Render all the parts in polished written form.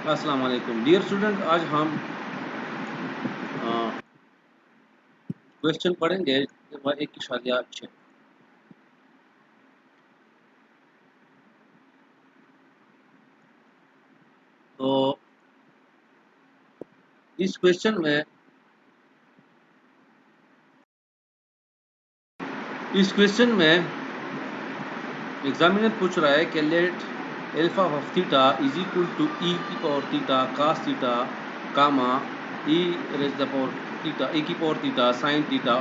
अस्सलाम वालेकुम dear student. आज हम क्वेश्चन पढ़ेंगे 1.6। तो इस क्वेश्चन में एग्जामिनर पूछ रहा है कि let alpha of theta is equal to E की power theta cos theta comma E raise the power theta A की पावर थीटा साइन थीटा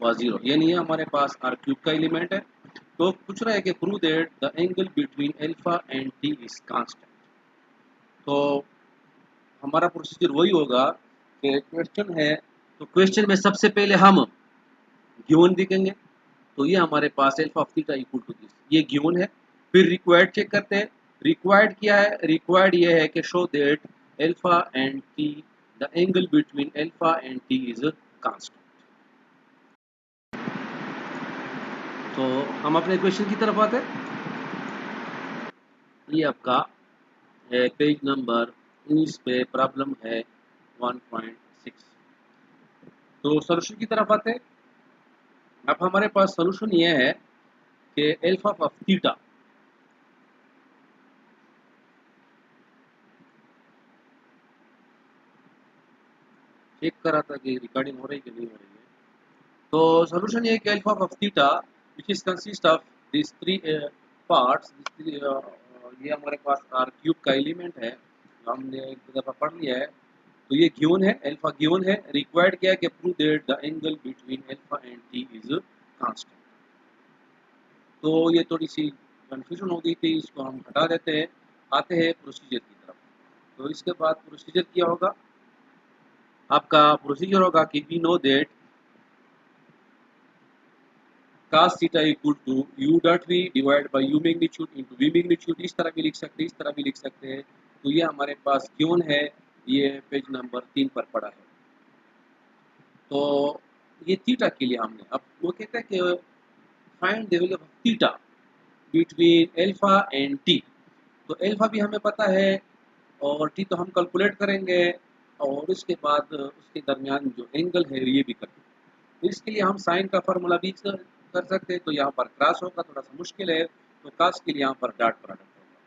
व जीरो। यानी ये हमारे पास आर क्यूब का एलिमेंट है। तो पूछ रहा है कि prove that the angle between alpha and T is constant. तो हमारा प्रोसीजर वही होगा कि क्वेश्चन है, तो क्वेश्चन में सबसे पहले हम गिवन देखेंगे। तो ये हमारे पास alpha of theta equal to this, ये गिवन है। फिर रिक्वायर्ड चेक करते हैं। रिक्वायर्ड क्या है? रिक्वायर्ड ये है कि show that alpha and T the angle between alpha and T is constant. तो हम अपने क्वेश्चन की तरफ आते हैं। ये आपका है पेज नंबर 19 पे, प्रॉब्लम है 1.6। तो सोल्यूशन की तरफ आते हैं। अब हमारे पास सोल्यूशन ये है कि एल्फा ऑफ थीटा, चेक करा था कि रिकॉर्डिंग हो रही है कि नहीं हो रही है। तो सोल्यूशन ये है कि alpha of theta which is consist of this three parts. ये हमारे पास आर क्यूब का एलिमेंट है, हमने एक दफ़ा पढ़ लिया है। तो ये गिवन है, एल्फा गिवन है। रिक्वायर्ड क्या है कि prove that the angle between alpha and T is constant. तो ये थोड़ी सी कंफ्यूजन हो गई थी, इसको हम हटा देते हैं। आते हैं प्रोसीजर की तरफ। तो इसके बाद प्रोसीजर क्या होगा? आपका प्रोसीजर होगा कि we know that cos theta equal to u dot v divide by u magnitude into v magnitude. इस तरह भी लिख सकते हैं, इस तरह भी लिख सकते हैं। तो ये हमारे पास गिवन है, ये पेज नंबर 3 पर पड़ा है। तो ये थीटा के लिए हमने, अब वो कहते हैं कि find the value of theta between alpha and T. तो एल्फा भी हमें पता है और टी तो हम कैलकुलेट करेंगे, और उसके बाद उसके दरमियान जो एंगल है ये भी करेंगे। तो इसके लिए हम साइन का फार्मूला भी कर सकते हैं। तो यहाँ पर क्रॉस होगा, थोड़ा सा मुश्किल है। तो क्रॉस के लिए यहाँ पर डॉट प्रोडक्ट होगा।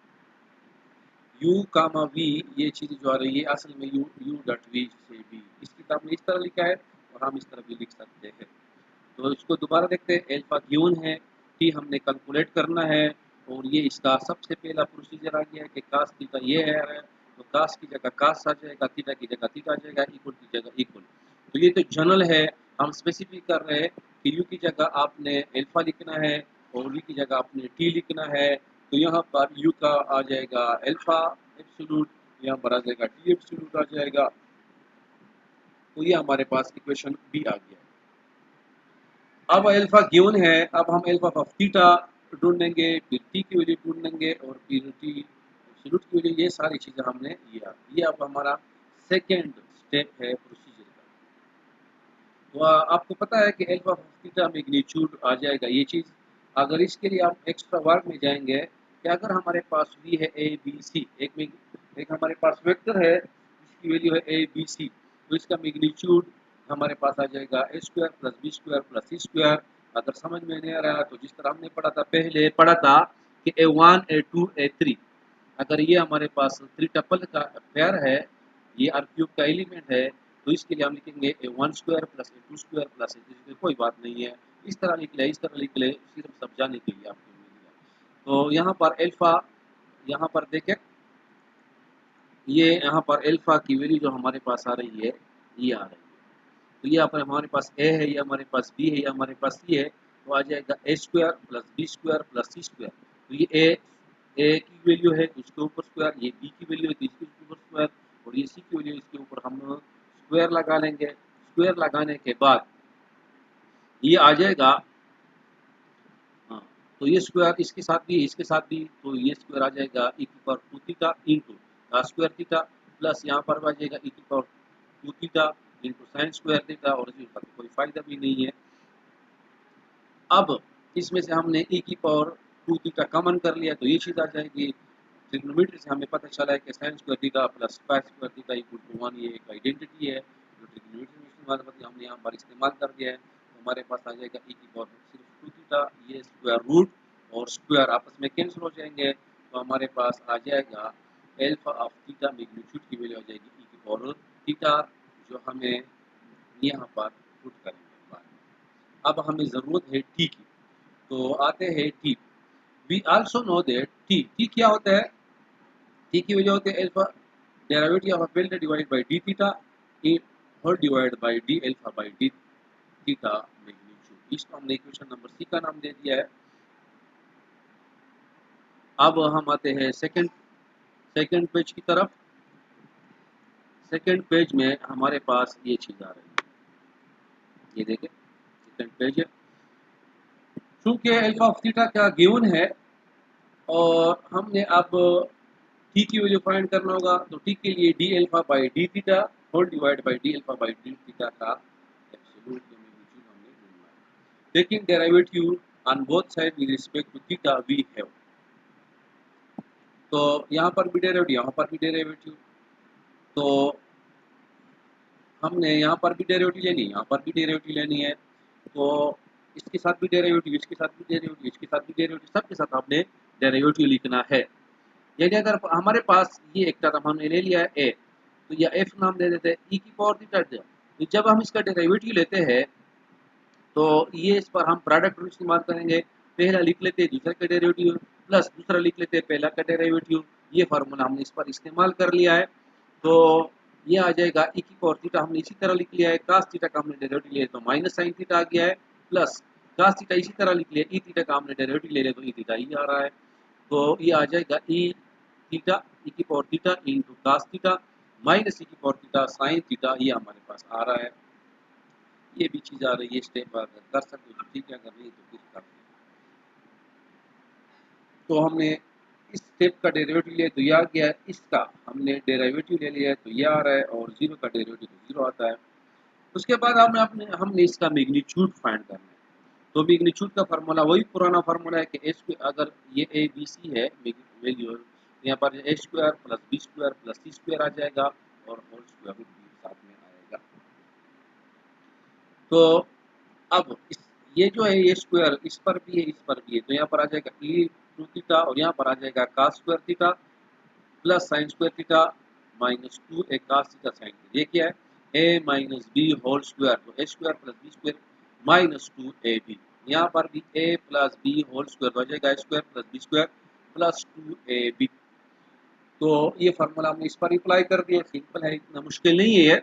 u कामा v, ये चीज़ जो आ रही है असल में u डॉट v से v, इस किताब में इस तरह लिखा है और हम इस तरह भी लिख सकते हैं। तो इसको दोबारा देखते हैं। एल्फा गिवन है, टी हमने कैलकुलेट करना है, और ये इसका सबसे पहला प्रोसीजर आ गया है कि कास थीटा ये है। तो कास की जगह कास आ जाएगा, थीटा की जगह थीटा आ जाएगा, इक्वल की जगह इक्वल। तो ये तो जनरल है, हम स्पेसिफिक कर रहे हैं कि यू की जगह आपने एल्फा लिखना है और वी की जगह आपने टी लिखना है। तो यहाँ पर यू का आ जाएगा एल्फा एब्सोल्यूट, यहाँ पर आ जाएगा टी एब्सोल्यूट आ जाएगा। तो ये हमारे पास इक्वेशन बी आ गया है। अब अल्फा गिवन है, अब हम अल्फा ऑफ थीटा ढूंढेंगे, फिर टी की वैल्यू ढूंढेंगे, और फिर टी एब्सोल्यूट की वैल्यू। ये सारी चीज़ें हमने लिया। ये अब हमारा सेकेंड स्टेप है प्रोसीजर का। तो आपको पता है कि अल्फा ऑफ थीटा मैग्नीट्यूड आ जाएगा ये चीज़। अगर इसके लिए आप एक्स्ट्रा वर्क में जाएंगे कि अगर हमारे पास वी है ए बी सी, एक हमारे पास वेक्टर है जिसकी वैल्यू है ए बी सी, तो इसका मैग्नीट्यूड हमारे पास आ जाएगा ए square plus B square plus सी स्क्वायर। अगर समझ में नहीं आ रहा तो जिस तरह हमने पढ़ा था, पहले पढ़ा था कि A1 A2 A3, अगर ये हमारे पास थ्री टपल का पेयर है, ये आर क्यूब का एलिमेंट है, तो इसके लिए हम लिखेंगे A1 square plus A2 square plus A3। कोई बात नहीं है, इस तरह लिख ले, इस तरह लिख ले, सिर्फ समझाने के लिए आपको मिल गया। तो यहाँ पर एल्फा, यहाँ पर देखें, ये यहाँ पर एल्फा की वैल्यू जो हमारे पास आ रही है, ये आ रही है। तो ये पर हमारे पास ए है, ये हमारे पास बी है, ये हमारे पास सी है। तो आ जाएगा ए square plus B square plus सी स्क्वायर। तो ये ए की वैल्यू है, उसके ऊपर स्क्वायर, ये बी की वैल्यू है तो इसके ऊपर स्क्वायर, और ये सी की वैल्यू है, इसके ऊपर हम स्क्वायर लगा लेंगे। स्क्वायर लगाने के बाद ये आ जाएगा, हाँ, तो ये स्क्वायर इसके साथ भी इसके साथ भी, तो ये स्क्वायर आ जाएगा ई की power two theta into square theta, plus यहाँ पर आ जाएगा ई की power two theta into sine square theta, और इसका कोई फायदा भी नहीं है। अब इसमें से हमने ई की पावर टू थीटा कॉमन कर लिया, तो ये चीज़ आ जाएगी ट्रिग्नोमेट्री से हमें पता चला है कि sine square theta plus square square theta equal to 1, ये एक आइडेंटिटी है जो ट्रिग्नोमेट्री में इस्तेमाल करते हैं, हमने यहाँ पर इस्तेमाल कर दिया है। तो हमारे पास आ जाएगा e की पावर सिर्फ 2 थीटा, ये स्क्वायर रूट और स्क्वायर आपस में कैंसिल हो जाएंगे, तो हमारे पास आ जाएगा एल्फा ऑफ थीटा मैग्नीट्यूड की वैल्यू आ जाएगी e की पावर थीटा, जो हमें यहाँ पर पुट करेंगे। अब हमें ज़रूरत है टी की, तो आते हैं T. We also know that T क्या होता है, टी की वैल्यू होती है alpha derivative of delta divide by d theta whole divide by d alpha by d theta magnitude. इसको हमने इक्वेशन नंबर सी का नाम दे दिया है। अब हम आते हैं सेकंड पेज की तरफ। सेकंड पेज में हमारे पास ये चीज आ रही है, ये देखें सेकंड पेज है। चूंकि अल्फा ऑफ थीटा का गिवन है और हमने अब टी की वैल्यू फाइंड करना होगा, तो टी के लिए d alpha by d theta whole divide by d alpha by d theta का एब्सोल्यूट मैग्नीट्यूड हमने ढूंढना है। Taking derivative on both side with respect to theta we have, तो यहाँ पर भी डेरिवेटिव, यहाँ पर भी डेरिवेटिव, तो हमने यहाँ पर भी डेरिवेटिव लेनी है, यहाँ पर भी डेरिवेटिव लेनी है, तो इसके साथ भी डेरिवेटिव, इसके साथ भी डेरिवेटिव, इसके साथ भी डेरिवेटिव, सबके साथ हमने डेरिवेटिव लिखना है। यानी अगर हमारे पास ये एक टर्म हमने ले लिया है ए, तो या एफ नाम दे देते हैं ई की पावर थीटा। तो जब हम इसका डेरिवेटिव लेते हैं तो ये इस पर हम प्रोडक्ट रूल इस्तेमाल करेंगे, पहला लिख लेते हैं दूसरे का डेरिवेटिव प्लस दूसरा लिख लेते हैं पहला का डेरिवेटिव, ये फार्मूला हमने इस पर इस्तेमाल कर लिया है। तो ये आ जाएगा ई की पावर थीटा, हमने इसी तरह लिख लिया है, कास थीटा का हमने डेरिवेटिव लिया तो माइनस साइन थीटा आ गया है, प्लस कास थीटा इसी तरह लिख लिया, ई थीटा का हमने डेरिवेटिव ले लिया तो ई थीटा ही आ रहा है, तो ये आ जाएगा ई थीटा ई की power theta into cos theta minus E की पावर थीटा साइन थीटा, ये हमारे पास आ रहा है। ये भी चीज आ रही है, स्टेप अगर कर सकते हो तो ठीक है, अगर नहीं तो फिर कर दो। तो हमने इस स्टेप का डेरिवेटिव लिया तो ये आ गया है, इसका हमने डेरिवेटिव ले लिया है तो ये आ रहा है, और जीरो का डेरिवेटिव तो जीरो आता है। उसके बाद हमने इसका मैग्नीट्यूड फाइंड करना है। तो मैग्नीट्यूड का फार्मूला वही पुराना फार्मूला है कि एच अगर ये ए बी सी है वैल्यू, यहाँ पर A square plus B square plus C square आ जाएगा और होल स्क्वायर रूट भी साथ में आएगा। तो अब ये जो है ये स्क्वायर इस पर भी है इस पर भी है, तो यहाँ पर आ जाएगा ई टू थीटा और यहाँ पर आ जाएगा cos square theta plus sine square theta minus 2 A cos theta sine theta. ये क्या है, ए माइनस बी होल स्क्वायर, तो A square plus B square minus 2 A B, यहाँ पर भी A plus B whole square हो जाएगा square plus B square plus 2 ए B. तो ये फार्मूला हमने इस पर अप्लाई कर दिया, सिंपल है, इतना मुश्किल नहीं है।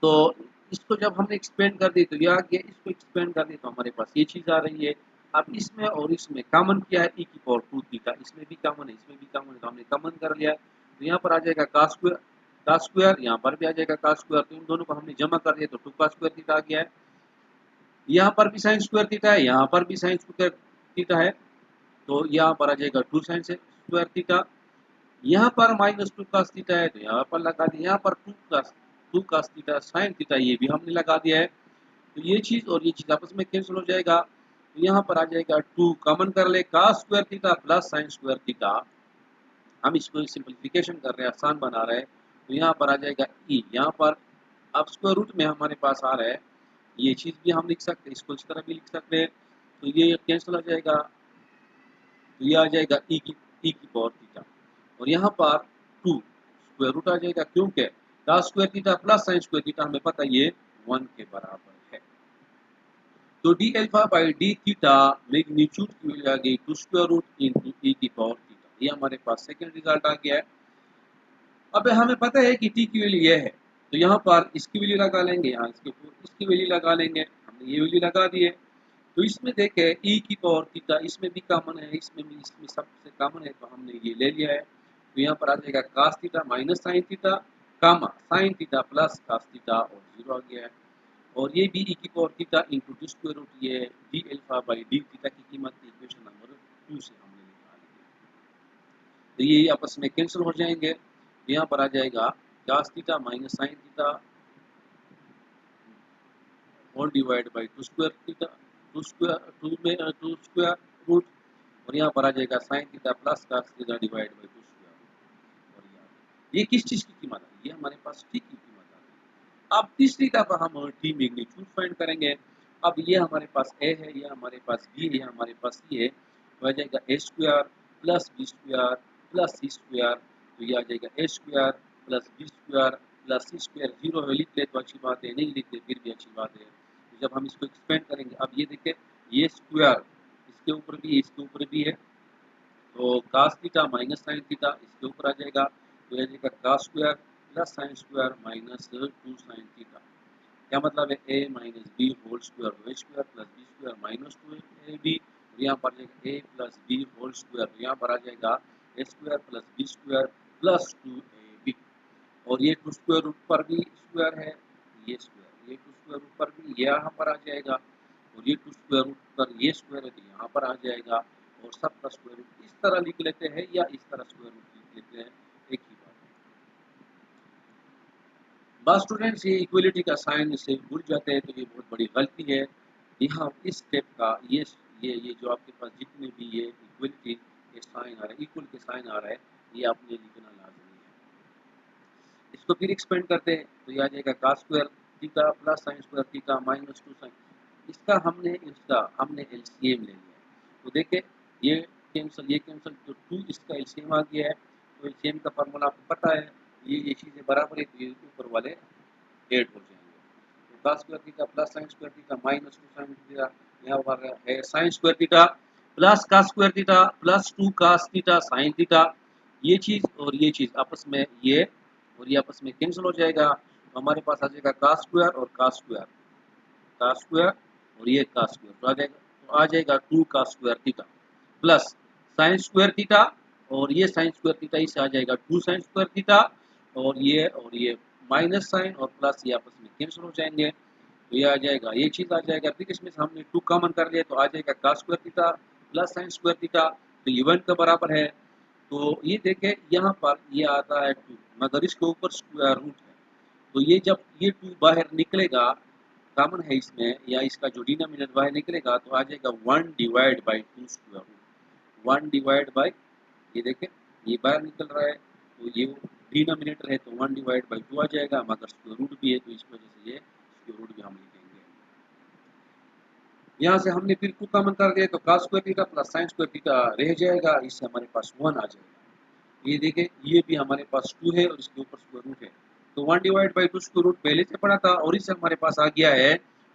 तो इसको जब हमने एक्सपेंड कर दी तो यह आ गया, इसको एक्सपेंड कर दी तो हमारे पास ये चीज़ आ रही है। अब इसमें और इसमें कॉमन किया है, ई की पावर 2 थीटा, इसमें भी कॉमन है इसमें भी कॉमन है, तो हमने कॉमन कर लिया है, तो यहाँ पर आ जाएगा कास स्क्वायर, यहाँ पर भी आ जाएगा कास स्क्वायर, तो इन दोनों को हमने जमा कर दिया तो 2 कास स्क्वायर थीटा आ गया है। यहाँ पर भी साइन स्क्वायर थीटा है, यहाँ पर भी साइन स्क्वायर थीटा है, तो यहाँ पर आ जाएगा 2 साइन स्क्वायर थीटा। यहाँ पर माइनस 2 कास थीटा है तो यहाँ पर लगा दिया, यहाँ पर 2 कास थीटा साइन थीटा ये भी हमने लगा दिया है, तो ये चीज़ और ये चीज़ आपस में कैंसिल हो जाएगा, तो यहाँ पर आ जाएगा 2 कॉमन कर ले, cos square theta plus sine square theta, हम इसको सिंपलीफिकेशन कर रहे हैं, आसान बना रहे हैं, तो यहाँ पर आ जाएगा ई, यहाँ पर अब स्क्वायर रूट में हमारे पास आ रहा है, ये चीज़ भी हम लिख सकते हैं, इसको इस तरह भी लिख सकते हैं, तो ये कैंसिल हो जाएगा, तो ये आ जाएगा ई की पावर थीटा, और यहाँ पर 2 स्क्वायर रूट आ जाएगा, क्योंकि cos square theta plus sine square theta हमें पता है ये 1 के बराबर है। तो d alpha by d theta magnitude की वैल्यू आ गई 2 स्क्वायर रूट इनटू ई की पावर थीटा, ये हमारे पास सेकंड रिजल्ट आ गया है। अब हमें पता है कि टी की वैल्यू ये है, तो यहाँ पर इसकी वैल्यू लगा लेंगे, यहाँ इसकी वैल्यू लगा लेंगे, हमने ये वैल्यू लगा दी है। तो इसमें देखें ई की पावर थीटा इसमें भी कॉमन है, इसमें सबसे कॉमन है, तो हमने ये ले लिया है, तो यहाँ पर आ जाएगा cos theta minus sine theta comma sine theta plus cos theta और जीरो आ गया है, और ये भी ई की power theta into 2 square root ये d alpha by d theta की कीमत इक्वेशन नंबर 2 से हमने निकाल ली। तो ये आपस में कैंसिल हो जाएंगे, यहाँ पर आ जाएगा cos theta minus sine theta whole divide by 2 square theta 2 square root, और यहाँ पर आ जाएगा sine theta plus cos theta divide by 2 square. और ये किस चीज की कीमत है? ये हमारे पास टी की कीमत आ गई। अब तीसरी दफा हम टी मैग्नीट्यूड फाइंड करेंगे। अब ये हमारे पास ए है, ये हमारे पास बी है, ये हमारे पास सी है, तो आ जाएगा ए square plus B square plus सी स्क्वायर। तो ये आ जाएगा ए square plus B square plus सी स्क्वायर। जीरो है लिख ले तो अच्छी बात है, नहीं लिखते फिर भी अच्छी बात है। तो जब हम इसको एक्सपेंड करेंगे, अब ये देखिए ये स्क्वायर इसके ऊपर भी है, इसके ऊपर भी है, तो cos theta minus sine theta इसके ऊपर आ जाएगा, तो यह जाएगा cos square plus sine square minus 2 sine theta. क्या मतलब है? ए minus B whole square o square plus B square minus 2 A B. यहाँ पर जाएगा a plus B whole square, तो यहाँ पर आ जाएगा ए square plus B square plus 2 ए बी। और ये 2 स्क्वायर रूट पर भी स्क्वायर है, ये स्क्वायर, ये 2 स्क्वायर रूट पर भी यहाँ पर आ जाएगा, और ये 2 स्क्वायर रूट पर ये स्क्वायर है तो यहाँ पर आ जाएगा, और सब का स्क्वायर रूट इस तरह लिख लेते हैं या इस तरह स्क्वायर रूट लिख लेते हैं, एक ही बात है। बस स्टूडेंट्स ये इक्वलिटी का साइन से भूल जाते हैं तो ये बहुत बड़ी गलती है। यहाँ इस स्टेप का ये जो आपके पास जितने भी ये इक्वलिटी के साइन आ रहा है, इक्वल के साइन आ रहा है, ये आपने लिखना लाजमी है। इसको फिर एक्सपेंड करते हैं तो ये आ जाएगा cos square theta plus sine square theta minus 2 sine. इसका हमने एलसीएम ले लिया है, तो देखिए ये कैंसिल तो 2 इसका एलसीएम आ गया है। तो एलसीएम का फार्मूला आपको पता है, ये चीज़ें बराबर है तो ये ऊपर वाले ऐड हो जाएंगे। तो cos square theta plus sine square theta minus 2 sine theta, यहाँ पर है sine square theta plus cos square theta plus 2 cos theta sine theta. ये चीज़ और ये चीज़ आपस में ये और ये आपस में कैंसिल हो जाएगा, तो हमारे पास आ जाएगा कास स्क्वायर और कास स्क्वायर, कास स्क्वायर और ये कास स्क्वायर, तो आ जाएगा 2 cos square theta plus sine square theta, और ये साइन स्क्वायर थीटा इसे आ जाएगा 2 साइन स्क्वायर थीटा, और ये माइनस साइन और प्लस ये आपस में कैंसिल हो जाएंगे, तो ये आ जाएगा, ये चीज़ आ जाएगा। फिर इसमें से हमने 2 कॉमन कर लिया तो आ जाएगा cos square theta plus sine square theta, तो ये 1 के बराबर है। तो ये देखें यहाँ पर ये आता है 2, मगर इसके ऊपर स्क्वायर रूट है, तो ये जब ये 2 बाहर निकलेगा, कॉमन है इसमें, या इसका जो डिनोमिनेटर बाहर निकलेगा तो आ जाएगा 1 divide by 2 square root, 1 divide by, ये देखें ये बाहर निकल रहा है तो ये डिनोमिनेटर है तो 1 डिवाइड बाई 2 आ जाएगा, मगर स्क्वायर रूट भी है तो इस वजह से ये स्क्वायर रूट भी हम लिखेंगे। यहाँ से हमने फिर 2 कॉमन कर दिया तो cos square theta plus sine square theta रह जाएगा, इससे हमारे पास 1 आ जाएगा। ये देखें ये भी हमारे पास 2 है और इसके ऊपर स्क्वायर रूट है, तो 1 डिवाइड बाई 2 स्क्वायर रूट पहले से पड़ा था और इससे हमारे पास आ गया है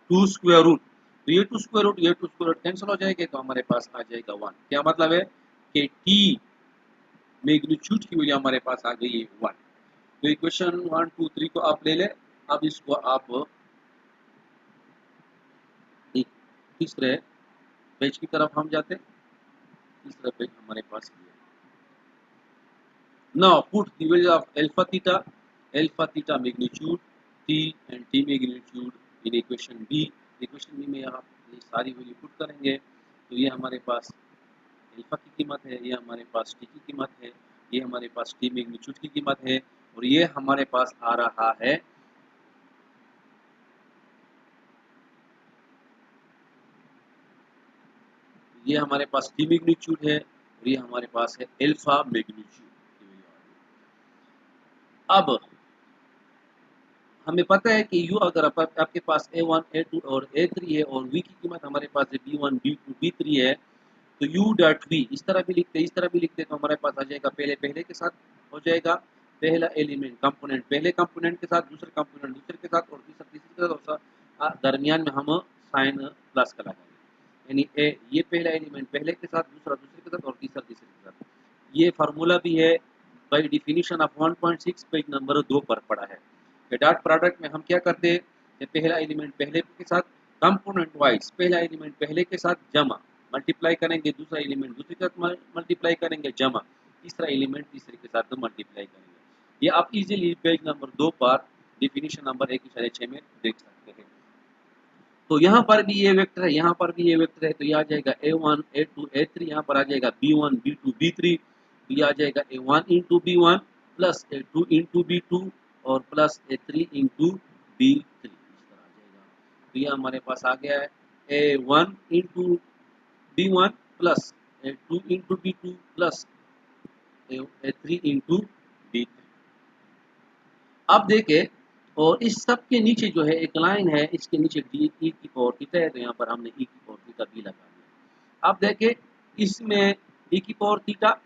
2 स्क्वायर रूट, तो ये 2 स्क्वायर रूट ये 2 स्क्वायर रूट कैंसिल हो जाएंगे, तो हमारे पास आ जाएगा 1। क्या मतलब है कि टी मैग्नीट्यूड की वैल्यू हमारे पास आ गई है 1। तो इक्वेशन 1 2 3 को आप ले लें। अब इसको आप तीसरे पेज की तरफ हम जाते हैं, तीसरा पेज हमारे पास ये है। Now put the value of alpha theta magnitude t and t magnitude in equation B। Equation B में आप ये सारी वैल्यू पुट करेंगे तो ये हमारे पास अल्फा की कीमत है, ये हमारे पास टी की कीमत है, ये हमारे पास टी मैग्नीट्यूड की कीमत है, और ये हमारे पास आ रहा है ये हमारे पास टी मैग्नीट्यूड है, और ये हमारे पास है अल्फा मैग्नीट्यूड। अब हमें पता है कि यू अगर आपके पास A1 A2 और A3 है और V की कीमत हमारे पास है B1 B2 B3 है, तो U डॉट V इस तरह भी लिखते इस तरह भी लिखते तो हमारे पास आ जाएगा पहले के साथ हो जाएगा, पहला एलिमेंट कंपोनेंट पहले कंपोनेंट के साथ, दूसरे कंपोनेंट दूसरे के साथ, और तीसरा तीसरे के साथ, और दरमियान में हम साइन प्लस का लगाएंगे, यानी ये पहला एलिमेंट पहले के साथ, दूसरा दूसरे के साथ, और तीसरा तीसरे के साथ। ये फार्मूला भी है by definition of 1.6 page number 2 पर पड़ा है। डॉट प्रोडक्ट में हम क्या करते हैं कि पहला एलिमेंट पहले के साथ कंपोनेंट वाइज, पहला एलिमेंट पहले के साथ जमा मल्टीप्लाई करेंगे, दूसरा एलिमेंट दूसरे के साथ मल्टीप्लाई करेंगे जमा, तीसरा एलिमेंट तीसरे के साथ मल्टीप्लाई करेंगे। ये आप इजीली पेज नंबर 2 पर डिफिनीशन नंबर 1.6 में देख सकते हैं। तो यहाँ पर भी ये वेक्टर है, यहाँ पर भी ये वेक्टर है, तो ये आ जाएगा A1 A2 A3, यहाँ पर आ जाएगा B1 B2 B3, तो ये आ जाएगा A1 into B1 plus A2 into B2 और प्लस A3 इंटू B3, इस तरह आ जाएगा। तो ये हमारे पास आ गया है A1 into B1 plus 2 into D2 plus 3 into D3। अब देखें, और इस सब के नीचे जो है एक लाइन है, इसके नीचे डी ई की पावर थीटा है, तो यहाँ पर हमने ई की पावर थीटा भी लगा दिया। अब देखें, इसमें ई की पावर थीटा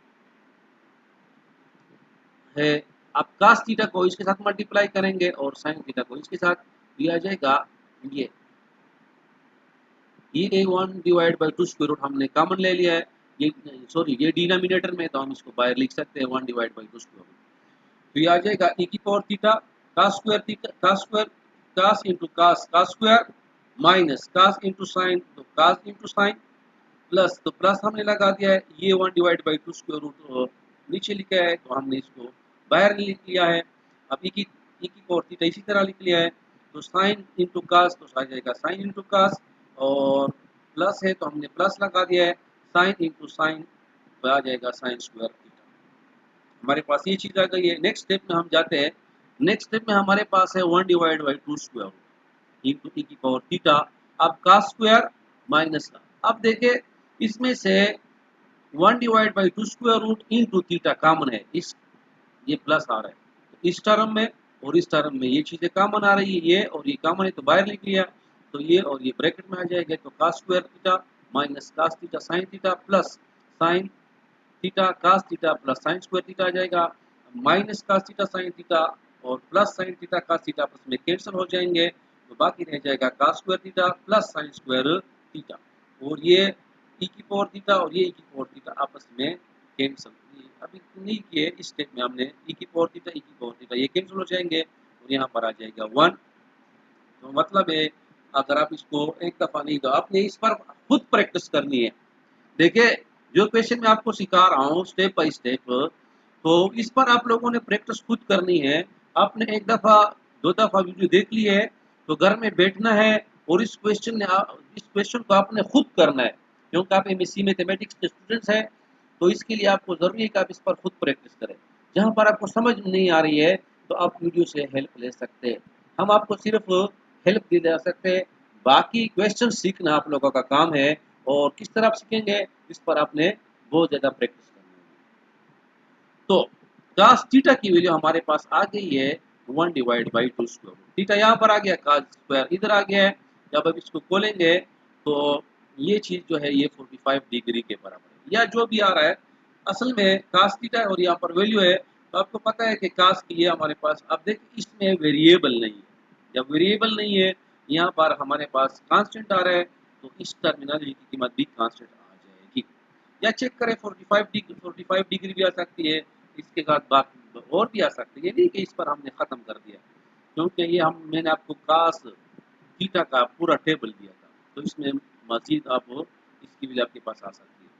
है, अब cos थीटा को इसके साथ मल्टीप्लाई करेंगे और sin थीटा को इसके साथ, दिया जाएगा ये a1 divide by 2 square root हमने कॉमन ले लिया है, ये सॉरी ये डिनोमिनेटर में, तो हम इसको बाहर लिख सकते हैं 1 डिवाइड बाई 2 स्क्वायर रूट। तो ये आ जाएगा e की power theta cos square cos into cos square minus cos into sine, तो cos इंटू साइन प्लस, तो प्लस हमने लगा दिया है, ये 1 डिवाइड बाई 2 स्क्वायर रूट नीचे लिखा है, तो हमने इसको बाहर लिख लिया है। अब ई की पावर थीटा इसी तरह लिख लिया है, तो साइन इंटू कास, तो आ जाएगा साइन इंटू कास, और प्लस है तो हमने प्लस लगा दिया है, साइन इंटू साइन आ जाएगा साइन स्क्वायर थीटा। हमारे पास ये चीज आ गई है। नेक्स्ट स्टेप में हम जाते हैं। नेक्स्ट स्टेप में हमारे पास है 1 डिवाइड बाई 2 स्क्वायर इंटू ई की पावर थीटा, अब कास स्क्वायर माइनस का, अब देखें इसमें से 1 divide by 2 square root into theta common है, इस ये प्लस आ रहा है, तो इस टर्म में और इस टर्म में ये चीजें कॉमन आ रही है, ये और ये कॉमन है तो बाहर लिख लिया, तो ये और ये ब्रैकेट में आ जाएगा, तो cos square theta minus cos theta sin theta plus sin theta cos theta plus sin square theta आ जाएगा, minus cos theta sin theta और plus sin theta cos theta आपस में कैंसिल हो जाएंगे, तो बाकी रह जाएगा cos square theta plus sin square theta, और ये e की पावर थीटा और ये e की पावर थीटा आपस में कैंसिल, अभी नहीं किए, इस स्टेप में हमने e की पावर थीटा ये कैंसिल हो जाएंगे और यहाँ पर आ जाएगा 1। तो मतलब है, अगर आप इसको एक दफा नहीं, तो आपने इस पर खुद प्रैक्टिस करनी है। देखिए, जो क्वेश्चन मैं आपको सिखा रहा हूँ स्टेप बाय स्टेप, तो इस पर आप लोगों ने प्रैक्टिस खुद करनी है। आपने एक दफा 2 दफा वीडियो देख ली है, तो घर में बैठना है और इस क्वेश्चन को आपने खुद करना है, क्योंकि आप एमएससी मैथमेटिक्स के स्टूडेंट्स हैं, तो इसके लिए आपको जरूरी है कि आप इस पर खुद प्रैक्टिस करें। जहाँ पर आपको समझ नहीं आ रही है, तो आप वीडियो से हेल्प ले सकते हैं, हम आपको सिर्फ हेल्प दे जा सकते हैं, बाकी क्वेश्चन सीखना आप लोगों का काम है, और किस तरह आप सीखेंगे इस पर आपने बहुत ज़्यादा प्रैक्टिस करनी है। तो cos थीटा की वैल्यू हमारे पास आ गई है 1 डिवाइड बाई 2 स्क्वायर, थीटा यहाँ पर आ गया, cos स्क्वायर इधर आ गया है। जब आप इसको खोलेंगे तो ये चीज़ जो है ये 45 डिग्री के बराबर है, या जो भी आ रहा है, असल में cos थीटा और यहाँ पर वैल्यू है, तो आपको पता है कि cos की ये हमारे पास, अब देखिए इसमें वेरिएबल नहीं है, जब वेरिएबल नहीं है यहाँ पर हमारे पास कांस्टेंट आ रहा है, तो इस टर्मिनोलॉजी की कीमत भी कांस्टेंट आ जाएगी। या चेक करें 45 डिग्री भी आ सकती है, इसके बाद बाकी और भी आ सकती है, ये नहीं कि इस पर हमने ख़त्म कर दिया, क्योंकि ये मैंने आपको कास थीटा का पूरा टेबल दिया था, तो इसमें मजीद आप इसकी वैल्यू आपके पास आ सकती है।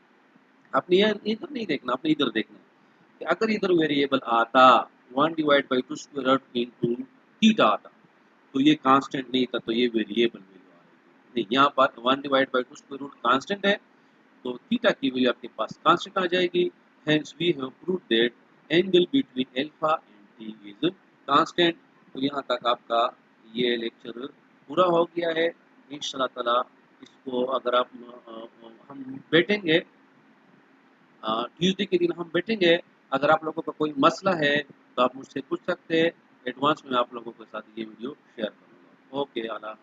आपने इधर नहीं देखना, आपने इधर देखना कि अगर इधर वेरिएबल आता 1 divide by 2 square root into theta आता, तो ये कांस्टेंट नहीं था, तो ये वेरिएबल वैल्यू आ रही है। नहीं, यहाँ पर 1 divide by 2 square root constant है, तो थीटा की वैल्यू आपके पास कांस्टेंट आ जाएगी। Hence we have proved that angle between alpha and T is constant. तो यहाँ तक आपका ये लेक्चर पूरा हो गया है। इंशाल्लाह ताला इसको अगर आप हम बैठेंगे ट्यूसडे के दिन हम बैठेंगे, अगर आप लोगों का कोई मसला है तो आप मुझसे पूछ सकते हैं, एडवांस में आप लोगों के साथ ये वीडियो शेयर करूँगा। ओके, अल्लाह।